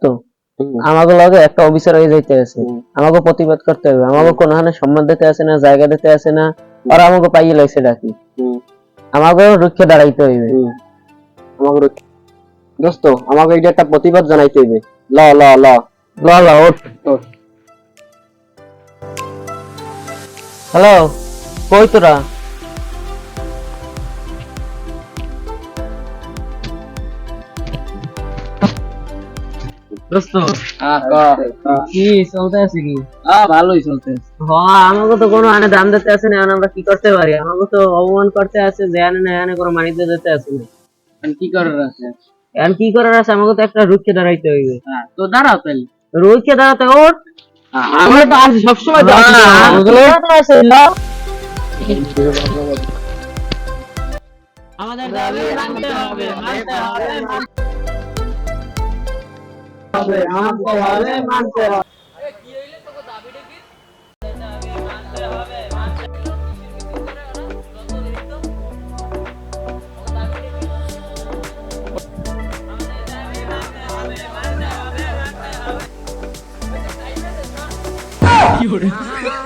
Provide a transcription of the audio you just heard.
তো আমাকে লগে একটা অফিসার হয়ে যাইতে আছে, আমাকে প্রতিবাদ করতে হবে, আমাকে কোনখানে সম্মান দিতে আছে না, জায়গা দিতে আছে না, আর আমাকে পাইয়ে লাইছে ডাকি, আমাকে রুখে দাঁড়াইতে হইবে। আমাকে দোস্ত আমাকে এটা একটা প্রতিবাদ জানাইতে হইবে। ল ল ল ল ল ওঠ। হ্যালো, কই তোরা? দোস্ত কি চলতে আছে কি? ভালোই চলতেছে। আমাকে তো কোনো আনে দাম দিতে আছে না, এখন আমরা কি করতে পারি? আমাকে তো অপমান করতে আছে, যে আনে না আনে কোনো মানিতে দিতে আছে না। কি করার আছে? এখন কি করার আছে? আমাকে তো একটা রুখে দাঁড়াইতে হইবে। তো দাঁড়াও তাহলে। রুখে দাঁড়াতে ওঠ। আমরা তো আছি সবসময় তো আছি। আমাদের দাবি মানতে হবে, মানতে হবে, মানতে হবে, মানতে হবে, মানতে হবে। You're